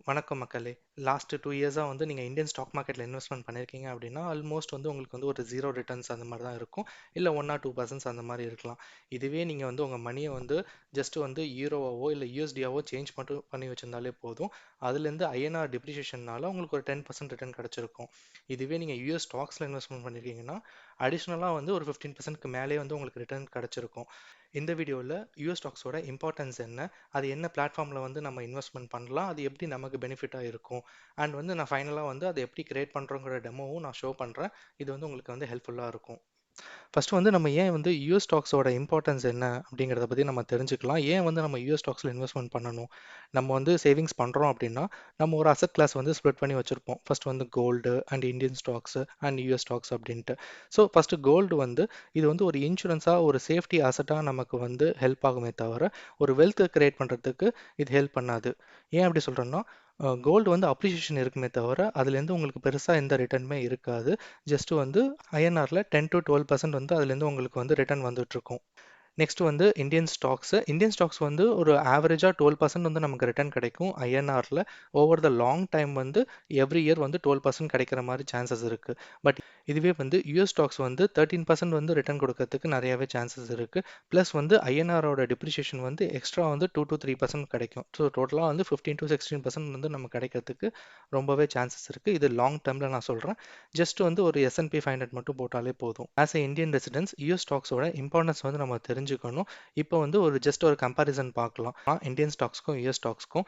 வணக்கம் மக்களே. லாஸ்ட் 2 இயர்ஸா வந்து நீங்க இந்தியன் ஸ்டாக் மார்க்கெட்ல இன்வெஸ்ட்மென்ட் பண்ணியிருக்கீங்க அப்படின்னா, ஆல்மோஸ்ட் வந்து உங்களுக்கு வந்து ஒரு 0 ரிட்டர்ன்ஸ் அந்த மாரி தான் இருக்கும். இல்ல 1 ஆர் 2% அந்த மாரி இருக்கலாம். இதுவே நீங்க வந்து உங்க மணிய வந்து ஜஸ்ட் வந்து யூரோவாவோ இல்ல யுஎஸ்டியாவோ சேஞ்ச் மட்டும் பண்ணி வச்சிருந்தாலே போதும். அதுலேருந்து ஐஎன்ஆர் டிப்ரிசியேஷன்னால உங்களுக்கு ஒரு 10% ரிட்டர்ன் கிடைச்சிருக்கும். இதுவே நீங்க யுஎஸ் ஸ்டாக்ஸ்ல இன்வெஸ்ட்மென்ட் பண்ணியிருக்கீங்கன்னா, அடிஷனலா வந்து ஒரு 15%க்கு மேலே வந்து உங்களுக்கு ரிட்டர்ன் கிடைச்சிருக்கும். இந்த வீடியோல யுஎஸ் ஸ்டாக்ஸோட இம்பார்ட்டன்ஸ் என்ன? அது என்ன பிளாட்ஃபார்மில் வந்து நம்ம இன்வெஸ்ட்மெண்ட் பண்ணலாம், அது எப்படி நமக்கு பெனிஃபிட்டாக இருக்கும், அண்ட் வந்து நான் ஃபைனலாக வந்து அதை எப்படி கிரியேட் பண்ணுறோங்கிற டெமோவும் நான் ஷோ பண்ணுறேன். இது வந்து உங்களுக்கு வந்து ஹெல்ப்ஃபுல்லாக இருக்கும். ஃபர்ஸ்ட் வந்து நம்ம ஏன் வந்து யூஎஸ் ஸ்டாக்ஸோட இம்பார்ட்டன்ஸ் என்ன அப்படிங்கிறத பற்றி நம்ம தெரிஞ்சுக்கலாம். ஏன் வந்து நம்ம யூஎஸ் ஸ்டாக்ஸில் இன்வெஸ்ட்மெண்ட் பண்ணணும்? நம்ம வந்து சேவிங்ஸ் பண்ணுறோம் அப்படின்னா, நம்ம ஒரு அசெட் கிளாஸ் வந்து ஸ்ப்ளிட் பண்ணி வச்சுருப்போம். ஃபர்ஸ்ட் வந்து gold and Indian stocks and US stocks அப்படின்ட்டு. ஸோ ஃபஸ்ட்டு கோல்டு வந்து இது வந்து ஒரு இன்சூரன்ஸாக ஒரு சேஃப்டி அசட்டாக நமக்கு வந்து ஹெல்ப் ஆகுமே தவிர ஒரு வெல்த் கிரியேட் பண்ணுறதுக்கு இது ஹெல்ப் பண்ணாது. ஏன் அப்படி சொல்கிறேன்னா, கோல்டு வந்து அப்ரிசியேஷன் இருக்குமே தவிர அதுலேருந்து உங்களுக்கு பெருசாக எந்த ரிட்டர்னுமே இருக்காது. ஜஸ்ட் வந்து ஐஎன்ஆரில் 10 to 12% வந்து அதுலேருந்து உங்களுக்கு வந்து ரிட்டர்ன் வந்துட்டுருக்கும். நெக்ஸ்ட் வந்து இந்தியன் ஸ்டாக்ஸ் வந்து ஒரு ஆவரேஜாக 12% வந்து நமக்கு ரிட்டர்ன் கிடைக்கும் ஐஎன்ஆரில். ஓவர் த லாங் டைம் வந்து எவ்ரி இயர் வந்து 12% கிடைக்கிற மாதிரி சான்சஸ் இருக்குது. பட் இதுவே வந்து யூஎஸ் ஸ்டாக்ஸ் வந்து 13% வந்து ரிட்டர்ன் கொடுக்கறதுக்கு நிறையவே சான்சஸ் இருக்குது. ப்ளஸ் வந்து ஐஎன்ஆரோட டிப்ரிசியேஷன் வந்து எக்ஸ்ட்ரா வந்து 2 to 3% கிடைக்கும். ஸோ டோட்டலாக வந்து 15 to 16% வந்து நமக்கு கிடைக்கிறதுக்கு ரொம்பவே சான்சஸ் இருக்குது. இது லாங் டேர்மில் நான் சொல்கிறேன். ஜஸ்ட் வந்து ஒரு S&P 500 மட்டும் போட்டாலே போதும். As a Indian residence US ஸ்டாக்ஸோட இம்பார்ட்டன்ஸ் வந்து நம்ம தெரிஞ்சுக்கணும். இப்போ வந்து ஜஸ்ட் ஒரு கம்பேரிசன் பார்க்கலாம் இந்தியன் ஸ்டாக்ஸ்க்கும் யூஎஸ் ஸ்டாக்ஸ்க்கும்.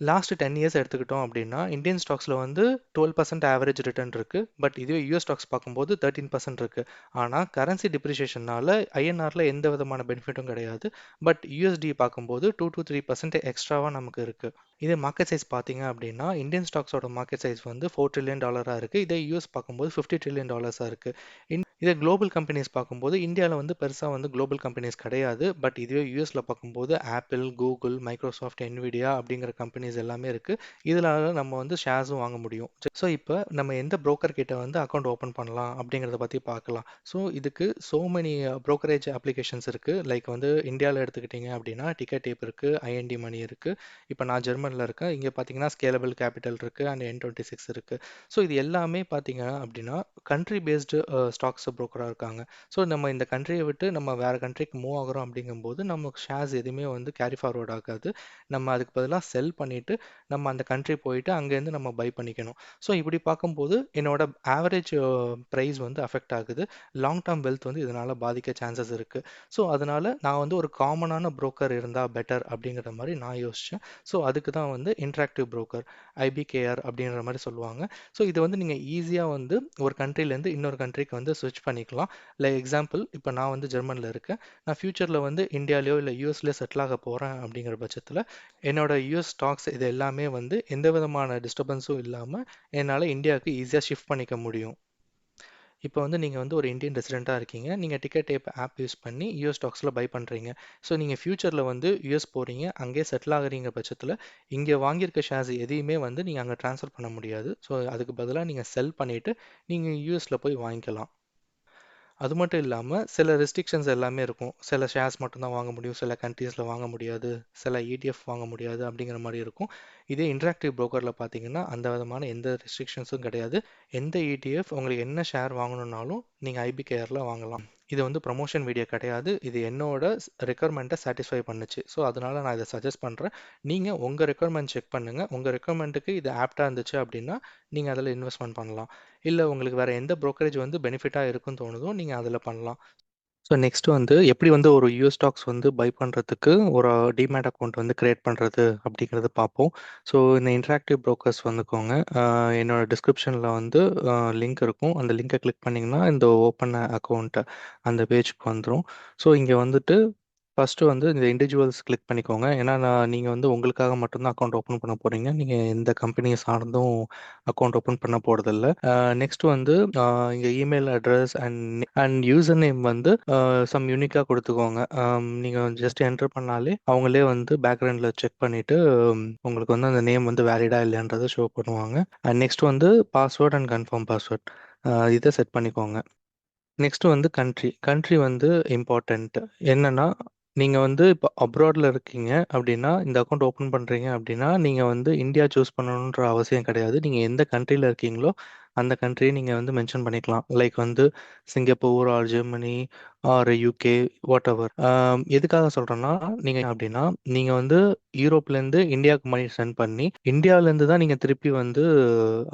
லாஸ்ட் 10 இயர்ஸ் எடுத்துக்கிட்டோம் அப்படின்னா இந்தியன் ஸ்டாக்ஸில் வந்து 12% ஆவரேஜ் ரிட்டர்ன் இருக்குது. பட் இதுவே யூஎஸ் ஸ்டாக்ஸ் பார்க்கும்போது 13% இருக்குது. ஆனால் கரன்சி டிப்ரிசியேஷனால ஐஎன்ஆரில் எந்த விதமான பெனிஃபிட்டும் கிடையாது. பட் யூஎஸ்டி பார்க்கும்போது 2 to 3% எக்ஸ்ட்ராவாக நமக்கு இருக்குது. இதே மார்க்கெட் சைஸ் பார்த்தீங்க அப்படின்னா இந்தியன் ஸ்டாக்ஸோட மார்க்கெட் சைஸ் வந்து $4 trillion இருக்குது. இதே யூஎஸ் பார்க்கும்போது $50 trillion இருக்குது. இதே குளோபல் கம்பெனிஸ் பார்க்கும்போது இந்தியாவில் வந்து பெருசாக வந்து குளோபல் கம்பெனிஸ் கிடையாது. பட் இதுவே யூஎஸில் பார்க்கும்போது ஆப்பிள், கூகுள், மைக்ரோசாஃப்ட், என்விடியா அப்படிங்கிற கம்பெனிஸ் எல்லாமே இருக்குது. இதில் நம்ம வந்து ஷேர்ஸும் வாங்க முடியும். ஸோ இப்போ நம்ம எந்த broker கிட்ட வந்து அக்கௌண்ட் ஓப்பன் பண்ணலாம் அப்படிங்கிறத பற்றி பார்க்கலாம். ஸோ இதுக்கு மெனி brokerage அப்ளிகேஷன்ஸ் இருக்குது. லைக் வந்து இந்தியாவில் எடுத்துக்கிட்டிங்க அப்படின்னா டிக்கெட் டேப் இருக்குது, ஐஎன்டி மணி இருக்குது. இப்போ நான் ஜெர்மனியில் இருக்கேன். இங்கே பார்த்தீங்கன்னா ஸ்கேலபிள் கேபிட்டல் இருக்குது அண்ட் N26 இருக்குது. ஸோ இது எல்லாமே பார்த்தீங்க அப்படின்னா கண்ட்ரி பேஸ்டு ஸ்டாக்ஸ் புரோக்கராக இருக்காங்க. ஸோ நம்ம இந்த கண்ட்ரியை விட்டு நம்ம வேறு கண்ட்ரிக்கு மூவ் ஆகுறோம் அப்படிங்கும்போது நமக்கு ஷேர்ஸ் எதுவுமே வந்து கேரி ஃபார்வர்ட் ஆகாது. நம்ம அதுக்கு பதிலாக செல் பண்ணிவிட்டு நம்ம அந்த கண்ட்ரி போயிட்டு அங்கேருந்து நம்ம பை பண்ணிக்கணும். ஸோ இப்படி பார்க்கும்போது என்னோட ஆவரேஜ் ப்ரைஸ் வந்து அஃபெக்ட் ஆகுது. லாங் டேர்ம் வெல்த் வந்து இதனால் பாதிக்க சான்சஸ் இருக்குது. ஸோ அதனால் நான் வந்து ஒரு காமனான புரோக்கர் இருந்தால் பெட்டர் அப்படிங்கிற மாதிரி நான் யோசித்தேன். ஸோ அதுக்கு தான் வந்து இன்ட்ராக்டிவ் புரோக்கர், ஐபிகேஆர் அப்படின்ற மாதிரி சொல்லுவாங்க. ஸோ இது வந்து நீங்கள் ஈஸியாக வந்து ஒரு கண்ட்ரிலேருந்து இன்னொரு கண்ட்ரிக்கு வந்து ஸ்விட்ச் பண்ணிக்கலாம். லைக் எக்ஸாம்பிள் இப்போ நான் வந்து ஜெர்மனியில் இருக்கேன். நான் ஃப்யூச்சரில் வந்து இந்தியாவிலையோ இல்லை யூஎஸ்லேயோ செட்டில் ஆக போகிறேன் அப்படிங்கிற பட்சத்தில் என்னோட யூஎஸ் ஸ்டாக்ஸ் இது எல்லாமே வந்து எந்த விதமான டிஸ்டர்பன்ஸும் இல்லாமல் என்னால் இந்தியாவுக்கு ஈஸியாக ஷிஃப்ட் பண்ணிக்க முடியும். இப்போ வந்து நீங்கள் வந்து ஒரு இந்தியன் ரெசிடெண்ட்டாக இருக்கீங்க. நீங்கள் டிக்கெட் டேப் ஆப் யூஸ் பண்ணி யூஎஸ் ஸ்டாக்ஸில் பை பண்ணுறீங்க. ஸோ நீங்கள் ஃப்யூச்சரில் வந்து யூஎஸ் போகிறீங்க, அங்கேயே செட்டில் ஆகுறீங்க பட்சத்தில் இங்கே வாங்கியிருக்க ஷேர்ஸ் எதையுமே வந்து நீங்கள் அங்கே ட்ரான்ஸ்ஃபர் பண்ண முடியாது. ஸோ அதுக்கு பதிலாக நீங்கள் செல் பண்ணிவிட்டு நீங்கள் யூஎஸில் போய் வாங்கிக்கலாம். அது மட்டும் இல்லாமல் சில ரெஸ்ட்ரிக்ஷன்ஸ் எல்லாமே இருக்கும். சில ஷேர்ஸ் மட்டும்தான் வாங்க முடியும், சில கண்ட்ரீஸில் வாங்க முடியாது, சில ETF வாங்க முடியாது அப்படிங்கிற மாதிரி இருக்கும். இதே இன்ட்ராக்டிவ் புரோக்கரில் பார்த்தீங்கன்னா அந்த விதமான எந்த ரெஸ்ட்ரிக்ஷன்ஸும் கிடையாது. எந்த ETF உங்களுக்கு என்ன ஷேர் வாங்கணுன்னாலும் நீங்கள் ஐபிகேஆரில் வாங்கலாம். இது வந்து ப்ரமோஷன் வீடியோ கிடையாது. இது என்னோட ரெக்குயர்மெண்ட்டை சாட்டிஸ்ஃபை பண்ணுச்சு. ஸோ அதனால் நான் இதை சஜஸ்ட் பண்ணுறேன். நீங்கள் உங்கள் ரெக்குயர்மெண்ட் செக் பண்ணுங்கள். உங்கள் ரெக்குயர்மெண்ட்டுக்கு இது ஆப்டாக இருந்துச்சு அப்படின்னா நீங்கள் அதில் இன்வெஸ்ட்மெண்ட் பண்ணலாம். இல்லை உங்களுக்கு வேறு எந்த brokerage வந்து பெனிஃபிட்டாக இருக்குன்னு தோணுதோ நீங்கள் அதில் பண்ணலாம். ஸோ நெக்ஸ்ட் வந்து எப்படி வந்து ஒரு யூஎஸ் ஸ்டாக்ஸ் வந்து பை பண்ணுறதுக்கு ஒரு டிமேட் அக்கௌண்ட் வந்து கிரியேட் பண்ணுறது அப்படிங்கிறத பார்ப்போம். ஸோ இந்த இன்ட்ராக்டிவ் ப்ரோக்கர்ஸ் வந்துக்கோங்க. என்னோட டிஸ்கிரிப்ஷனில் வந்து லிங்க் இருக்கும். அந்த லிங்கை கிளிக் பண்ணிங்கன்னா இந்த ஓப்பன் அக்கௌண்ட் அந்த பேஜுக்கு வந்துடும். ஸோ இங்கே வந்துட்டு ஃபஸ்ட்டு வந்து இந்த இண்டிவிஜுவல்ஸ் கிளிக் பண்ணிக்கோங்க. ஏன்னா நீங்கள் வந்து உங்களுக்காக மட்டும்தான் அக்கௌண்ட் ஓப்பன் பண்ண போகிறீங்க. நீங்கள் எந்த கம்பெனியை சார்ந்தும் அக்கௌண்ட் ஓப்பன் பண்ண போகிறதில்ல. நெக்ஸ்ட் வந்து இங்கே email address and user name வந்து சம் யூனிக்காக கொடுத்துக்கோங்க. நீங்கள் ஜஸ்ட் என்டர் பண்ணாலே அவங்களே வந்து பேக்ரவுண்டில் செக் பண்ணிவிட்டு உங்களுக்கு வந்து அந்த நேம் வந்து வேலிடா இல்லைன்றதை ஷோ பண்ணுவாங்க. அண்ட் நெக்ஸ்ட் வந்து பாஸ்வேர்ட் அண்ட் கன்ஃபார்ம் பாஸ்வேர்ட் இதை செட் பண்ணிக்கோங்க. நெக்ஸ்ட் வந்து கண்ட்ரி வந்து இம்பார்ட்டண்ட். என்னன்னா நீங்கள் வந்து இப்போ அப்ராடில் இருக்கீங்க அப்படின்னா இந்த அக்கௌண்ட் ஓப்பன் பண்ணுறீங்க அப்படின்னா நீங்கள் வந்து இந்தியா சூஸ் பண்ணணுன்ற அவசியம் கிடையாது. நீங்கள் எந்த கண்ட்ரியில் இருக்கீங்களோ அந்த கண்ட்ரியை நீங்கள் வந்து மென்ஷன் பண்ணிக்கலாம். லைக் வந்து Singapore or Germany or UK whatever. எதுக்காக சொல்கிறேன்னா நீங்கள் அப்படின்னா நீங்கள் வந்து யூரோப்லேருந்து இந்தியாவுக்கு மணி சென்ட் பண்ணி இந்தியாவிலேருந்து தான் நீங்கள் திருப்பி வந்து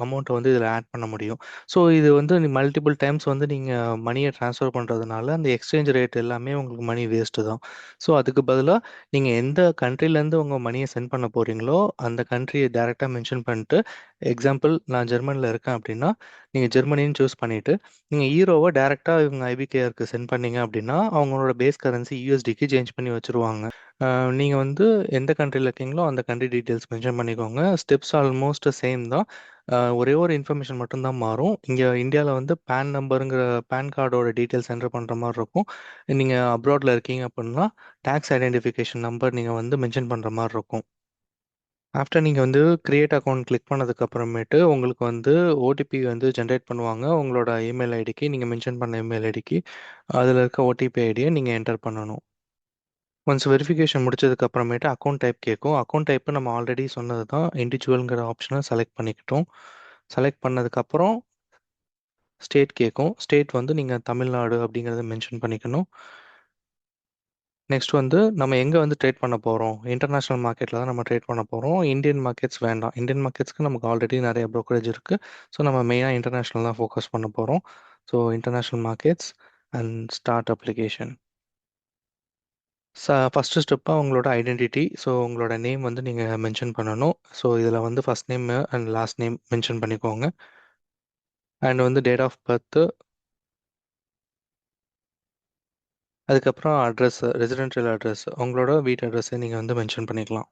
அமௌண்ட்டை வந்து இதில் ஆட் பண்ண முடியும். ஸோ இது வந்து மல்டிபிள் டைம்ஸ் வந்து நீங்கள் மணியை ட்ரான்ஸ்ஃபர் பண்ணுறதுனால அந்த எக்ஸ்சேஞ்ச் ரேட் எல்லாமே உங்களுக்கு மணி வேஸ்ட்டு தான். ஸோ அதுக்கு பதிலாக நீங்கள் எந்த கண்ட்ரிலேருந்து உங்கள் மணியை சென்ட் பண்ண போகிறீங்களோ அந்த கண்ட்ரியை டேரெக்டாக மென்ஷன் பண்ணிட்டு, எக்ஸாம்பிள் நான் ஜெர்மனியில் இருக்கேன் அப்படின்னா நீங்கள் ஜெர்மனின்னு சூஸ் பண்ணிவிட்டு நீங்கள் ஈரோவை டேரெக்டாக இவங்க ஐபிகேஆருக்கு சென்ட் பண்ணீங்க அப்படின்னா அவங்களோட பேஸ் கரன்சி யூஎஸ்டிக்கு சேஞ்ச் பண்ணி வச்சுருவாங்க. நீங்கள் வந்து எந்த கண்ட்ரியில் இருக்கீங்களோ அந்த கண்ட்ரி டீட்டெயில்ஸ் மென்ஷன் பண்ணிக்கோங்க. ஸ்டெப்ஸ் ஆல்மோஸ்ட் சேம் தான். ஒரே ஒரு இன்ஃபர்மேஷன் மட்டும்தான் மாறும். இங்கே இந்தியாவில் வந்து பேன் நம்பருங்கிற பேன் கார்டோட டீட்டெயில்ஸ் என்டர் பண்ணுற மாதிரி இருக்கும். நீங்கள் அப்ராடில் இருக்கீங்க அப்படின்னா டேக்ஸ் ஐடென்டிஃபிகேஷன் நம்பர் நீங்கள் வந்து மென்ஷன் பண்ணுற மாதிரி இருக்கும். ஆஃப்டர் நீங்கள் வந்து கிரியேட் அக்கௌண்ட் கிளிக் பண்ணதுக்கு அப்புறமேட்டு உங்களுக்கு வந்து ஓடிபி வந்து ஜென்ரேட் பண்ணுவாங்க. உங்களோட இமெயில் ஐடிக்கு நீங்கள் மென்ஷன் பண்ண இமெயில் ஐடிக்கு அதில் இருக்க ஓடிபி ஐடியை நீங்கள் என்டர் பண்ணணும். ஒன்ஸ் வெரிஃபிகேஷன் முடிச்சதுக்கு அப்புறமேட்டு அக்கௌண்ட் டைப் கேட்கும். அக்கௌண்ட் டைப்பு நம்ம ஆல்ரெடி சொன்னது தான், இண்டிவிஜுவல்ங்கிற ஆப்ஷனை செலக்ட் பண்ணிக்கிட்டோம். செலக்ட் பண்ணதுக்கப்புறம் ஸ்டேட் கேட்கும். ஸ்டேட் வந்து நீங்கள் தமிழ்நாடு அப்படிங்கிறத மென்ஷன் பண்ணிக்கணும். நெக்ஸ்ட் வந்து நம்ம எங்கே வந்து ட்ரேட் பண்ண போகிறோம்? இன்டர்நேஷ்னல் மார்க்கெட்டில் தான் நம்ம ட்ரேட் பண்ண போகிறோம். இந்தியன் மார்க்கெட்ஸ் வேண்டாம். இந்தியன் மார்க்கெட்ஸ்க்கு நமக்கு ஆல்ரெடி நிறைய ப்ரோக்கரேஜ் இருக்குது. ஸோ நம்ம மெயினாக இன்டர்நேஷ்னல் தான் ஃபோக்கஸ் பண்ண போகிறோம். So international markets and start application. First ஸ்டெப்பாக உங்களோட ஐடென்டிட்டி. ஸோ உங்களோட நேம் வந்து நீங்கள் மென்ஷன் பண்ணணும். ஸோ இதில் வந்து first name and last name mention பண்ணிக்கோங்க. அண்ட் வந்து டேட் ஆஃப் பர்த்து, அதுக்கப்புறம் அட்ரஸ், ரெசிடென்ஷியல் அட்ரஸ், உங்களோட வீட்டு அட்ரஸை நீங்கள் வந்து மென்ஷன் பண்ணிக்கலாம்.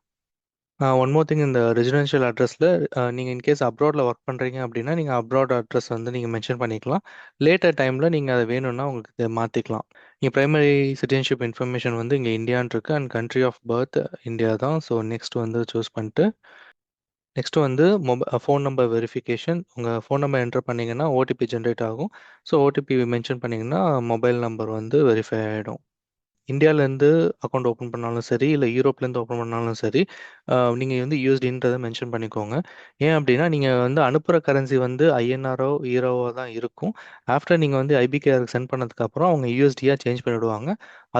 ஒன் மோர் திங், இந்த ரெசிடென்ஷியல் அட்ரஸில் நீங்கள் இன்கேஸ் அப்ராடில் ஒர்க் பண்ணுறீங்க அப்படின்னா நீங்கள் அப்ராட் அட்ரஸ் வந்து நீங்கள் மென்ஷன் பண்ணிக்கலாம். லேட்டர் டைமில் நீங்கள் அதை வேணும்னா உங்களுக்கு இதை மாற்றிக்கலாம். நீங்கள் ப்ரைமரி சிட்டிசன்ஷிப் இன்ஃபர்மேஷன் வந்து இங்கே இந்தியான்னு இருக்குது and country of birth India தான். ஸோ நெக்ஸ்ட் வந்து சூஸ் பண்ணிட்டு நெக்ஸ்ட் வந்து ஃபோன் நம்பர் வெரிஃபிகேஷன். உங்கள் ஃபோன் நம்பர் என்டர் பண்ணிங்கன்னா ஓடிபி ஜென்ரேட் ஆகும். ஸோ ஓடிபி மென்ஷன் பண்ணிங்கன்னா மொபைல் நம்பர் வந்து வெரிஃபை ஆகிடும். இந்தியாவிலேருந்து அக்கௌண்ட் ஓப்பன் பண்ணாலும் சரி, இல்லை யூரோப்லேருந்து ஓப்பன் பண்ணாலும் சரி, நீங்கள் வந்து யூஎஸ்டின்றதை மென்ஷன் பண்ணிக்கோங்க. ஏன் அப்படின்னா நீங்கள் வந்து அனுப்புகிற கரன்சி வந்து ஐஎன்ஆரோ ஈரோவோ தான் இருக்கும். ஆஃப்டர் நீங்கள் வந்து ஐபிகேஆருக்கு சென்ட் பண்ணதுக்கப்புறம் அவங்க யூஎஸ்டியாக சேஞ்ச் பண்ணிவிடுவாங்க.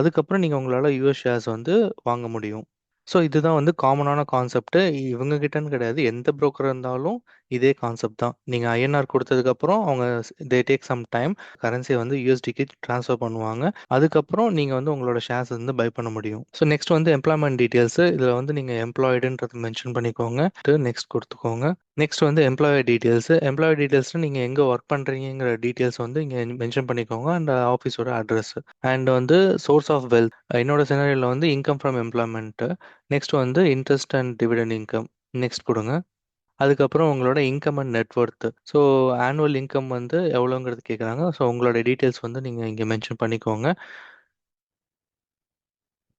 அதுக்கப்புறம் நீங்கள் உங்களால் யூஎஸ் ஷேர்ஸ் வந்து வாங்க முடியும். ஸோ இதுதான் வந்து காமனான கான்செப்ட்டு. இவங்க கிட்டன்னு கிடையாது. எந்த புரோக்கர் இருந்தாலும் இதே கான்செப்ட் தான். நீங்க ஐஎன்ஆர் குடுத்ததுக்கப்புறம் அவங்க தே டேக் சம் டைம் கரன்சிய வந்து யுஎஸ்டிக்கு ட்ரான்ஸ்ஃபர் பண்ணுவாங்க. அதுக்கப்புறம் நீங்க வந்து உங்களோட ஷேர்ஸ் வந்து பை பண்ண முடியும். ஸோ நெக்ஸ்ட் வந்து எம்ப்ளாய்மென்ட் டீட்டெயில்ஸ். இதில வந்து நீங்க எம்ப்ளாய்டுன்றத மென்ஷன் பண்ணிக்கோங்க. நெக்ஸ்ட் குடுத்துக்கோங்க. நெக்ஸ்ட் வந்து எம்ப்ளாயி டீட்டெயில்ஸ். எம்ப்ளாயி டீட்டெயில்ஸ்ல நீங்க எங்க ஒர்க் பண்றீங்கங்கிற டீட்டெயில்ஸ் வந்து இங்க மென்ஷன் பண்ணிக்கோங்க. அண்ட் ஆஃபீஸோட அட்ரஸ். அண்ட் வந்து சோர்ஸ் ஆஃப் வெல்த். என்னோட சினாரியோல வந்து இன்கம் ஃப்ரம் எம்ப்ளாய்மென்ட். நெக்ஸ்ட் வந்து interest and dividend income. Next குடுங்க. அதுக்கப்புறம் உங்களோட income and net worth. So annual income வந்து எவ்வளோங்கிறது கேட்குறாங்க. ஸோ உங்களோட டீட்டெயில்ஸ் வந்து நீங்கள் இங்கே மென்ஷன் பண்ணிக்கோங்க.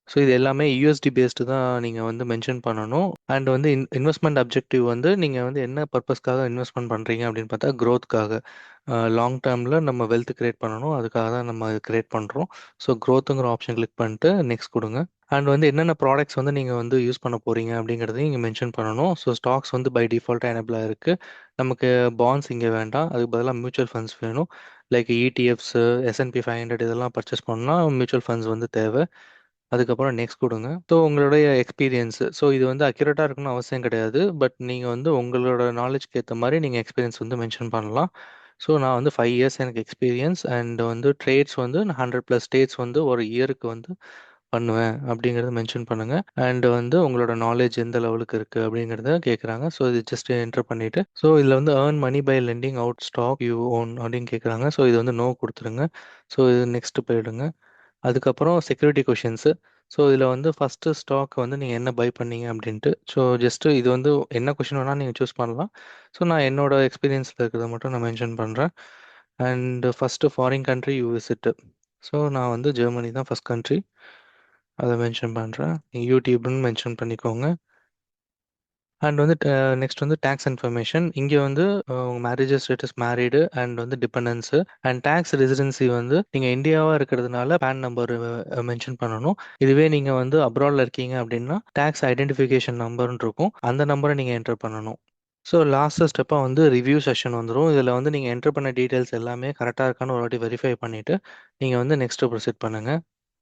ஸோ இது எல்லாமே யூஎஸ்டி பேஸ்டு தான் நீங்கள் வந்து மென்ஷன் பண்ணணும். அண்ட் வந்து இன்வெஸ்ட்மெண்ட் அப்ஜெக்டிவ் வந்து நீங்கள் வந்து என்ன பர்பஸ்க்காக இன்வெஸ்ட்மெண்ட் பண்ணுறீங்க அப்படின்னு பார்த்தா க்ரோத்க்காக. லாங் டேர்மில் நம்ம வெல்த் கிரியேட் பண்ணணும். அதுக்காக தான் நம்ம கிரியேட் பண்ணுறோம். ஸோ க்ரோத்துங்கிற ஆப்ஷன் கிளிக் பண்ணிட்டு நெக்ஸ்ட் கொடுங்க. அண்ட் வந்து என்னென்ன ப்ராடக்ட்ஸ் வந்து நீங்கள் வந்து யூஸ் பண்ண போகிறீங்க அப்படிங்கிறதையும் இங்கே மென்ஷன் பண்ணணும். ஸோ ஸ்டாக்ஸ் வந்து பை டிஃபால்ட்டாக எனபிளாக இருக்குது. நமக்கு பாண்ட்ஸ் இங்கே வேண்டாம். அதுக்கு பதிலாக மியூச்சுவல் ஃபண்ட்ஸ் வேணும். லைக் இடிஎஃப்ஸு, எஸ்என்பி 500 இதெல்லாம் பர்ச்சேஸ் பண்ணால் மியூச்சுவல் ஃபண்ட்ஸ் வந்து தேவை. அதுக்கப்புறம் நெக்ஸ்ட் கொடுங்க. ஸோ உங்களுடைய எக்ஸ்பீரியன்ஸ். ஸோ இது வந்து அக்யூரேட்டாக இருக்கணும்னு அவசியம் கிடையாது. பட் நீங்கள் வந்து உங்களோட நாலேஜ்க்கு ஏற்ற மாதிரி நீங்கள் எக்ஸ்பீரியன்ஸ் வந்து மென்ஷன் பண்ணலாம். ஸோ நான் வந்து 5 இயர்ஸ் எனக்கு எக்ஸ்பீரியன்ஸ் அண்ட் வந்து ட்ரேட்ஸ் வந்து நான் 100+ ஸ்டேட்ஸ் வந்து ஒரு இயருக்கு வந்து பண்ணுவேன் அப்படிங்கிறத மென்ஷன் பண்ணுங்க. அண்ட் வந்து உங்களோட நாலேஜ் எந்த லெவலுக்கு இருக்கு அப்படிங்கிறத கேட்குறாங்க. ஸோ இது ஜஸ்ட் என்டர் பண்ணிட்டு ஸோ இதில் வந்து earn money by lending out stock you own அப்படின்னு கேட்குறாங்க. ஸோ இது வந்து நோ கொடுத்துருங்க. ஸோ இது நெக்ஸ்ட் போயிடுங்க. அதுக்கப்புறம் செக்யூரிட்டி கொஷின்ஸு. ஸோ இதில் வந்து ஃபஸ்ட்டு ஸ்டாக் வந்து நீங்கள் என்ன பை பண்ணீங்க அப்படின்ட்டு. ஸோ ஜஸ்ட்டு இது வந்து என்ன கொஷின் வேணால் நீங்கள் சூஸ் பண்ணலாம். ஸோ நான் என்னோட எக்ஸ்பீரியன்ஸில் இருக்கிறத மட்டும் நான் மென்ஷன் பண்ணுறேன். And first foreign country you visit. So நான் வந்து ஜெர்மனி தான் ஃபஸ்ட் கண்ட்ரி. அதை மென்ஷன் பண்ணுறேன். யூடியூப்னு மென்ஷன் பண்ணிக்கோங்க. அண்ட் வந்து நெக்ஸ்ட் வந்து டேக்ஸ் இன்ஃபர்மேஷன். இங்கே வந்து உங்கள் மேரேஜஸ் ஸ்டேட்டஸ் மேரீடு அண்ட் வந்து டிபெண்டன்ஸு அண்ட் டேக்ஸ் ரெசிடென்சி வந்து நீங்கள் இந்தியாவாக இருக்கிறதுனால பேன் நம்பர் மென்ஷன் பண்ணணும். இதுவே நீங்கள் வந்து அப்ராடில் இருக்கீங்க அப்படின்னா டேக்ஸ் ஐடென்டிஃபிகேஷன் நம்பர்னு இருக்கும், அந்த நம்பரை நீங்கள் என்டர் பண்ணணும். ஸோ லாஸ்ட்டு ஸ்டெப்பாக வந்து ரிவ்யூ செஷன் வந்துடும். இதில் வந்து நீங்கள் என்டர் பண்ண டீட்டெயில்ஸ் எல்லாமே கரெக்டாக இருக்கான்னு ஒரு வாட்டி வெரிஃபை பண்ணிவிட்டு நீங்கள் வந்து நெக்ஸ்ட்டு ப்ரொசீட் பண்ணுங்கள்.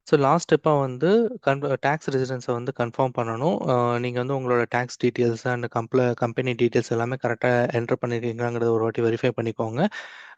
ஸோ லாஸ்ட் ஸ்டெப்பாக வந்து டேக்ஸ் ரெசிடென்ஸை வந்து கன்ஃபார்ம் பண்ணணும். நீங்கள் வந்து உங்களோட tax details and company details எல்லாமே கரெக்டாக என்டர் பண்ணியிருக்கீங்களாங்கிறத ஒரு வாட்டி வெரிஃபை பண்ணிக்கோங்க.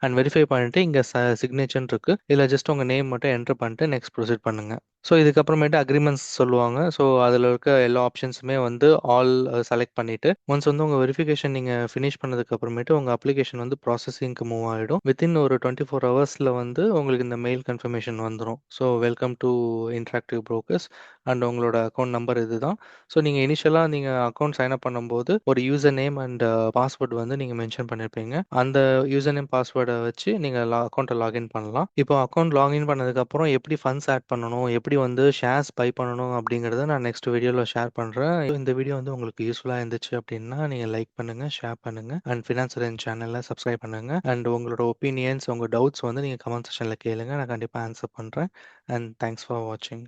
அண்ட் வெரிஃபை பண்ணிட்டு இங்கே சிக்னேச்சர்னு இருக்கு, இதில் ஜஸ்ட் உங்கள் நேம் மட்டும் என்டர் பண்ணிட்டு நெக்ஸ்ட் ப்ரொசீட் பண்ணுங்கள். ஸோ இதுக்கப்புறமேட்டு அக்ரிமெண்ட்ஸ் சொல்லுவாங்க. ஸோ அதில் இருக்க எல்லா ஆப்ஷன்ஸுமே வந்து ஆல் செலக்ட் பண்ணிவிட்டு ஒன்ஸ் வந்து உங்கள் வெரிஃபிகேஷன் நீங்கள் ஃபினிஷ் பண்ணதுக்கு அப்புறமேட்டு உங்கள் அப்ளிகேஷன் வந்து ப்ராசஸிங்க்கு மூவ் ஆகிடும். வித்தின் ஒரு 24 ஹவர்ஸில் வந்து உங்களுக்கு இந்த மெயில் கன்ஃபர்மேஷன் வந்துடும். So welcome to interactive brokers and உங்களோட அக்கௌண்ட் நம்பர் இதுதான். ஸோ நீங்கள் இனிஷியலாக நீங்கள் அக்கௌண்ட் சைன் அப் பண்ணும்போது ஒரு யூசர் நேம் அண்ட் பாஸ்வேர்டு வந்து நீங்கள் மென்ஷன் பண்ணியிருப்பீங்க. அந்த யூசர் நேம் பாஸ்வேர்டை வச்சு நீங்கள் அக்கௌண்ட்டை லாகின் பண்ணலாம். இப்போ அக்கௌண்ட் லாகின் பண்ணதுக்கப்புறம் எப்படி ஃபண்ட்ஸ் ஆட் பண்ணணும், எப்படி வந்து ஷேர்ஸ் பை பண்ணணும் அப்படிங்கிறத நான் நெக்ஸ்ட் வீடியோவில் ஷேர் பண்ணுறேன். இந்த வீடியோ வந்து உங்களுக்கு யூஸ்ஃபுல்லாக இருந்துச்சு அப்படின்னா நீங்கள் லைக் பண்ணுங்கள், ஷேர் பண்ணுங்கள் அண்ட் ஃபினான்சர் சேனலில் சப்ஸ்கிரைப் பண்ணுங்கள். அண்ட் உங்களோட ஒப்பீனியன்ஸ், உங்கள் டவுட்ஸ் வந்து நீங்கள் கமெண்ட் செக்ஷனில் கேளுங்க, நான் கண்டிப்பாக ஆன்சர் பண்ணுறேன். அண்ட் தேங்க்ஸ் ஃபார் வாட்சிங்.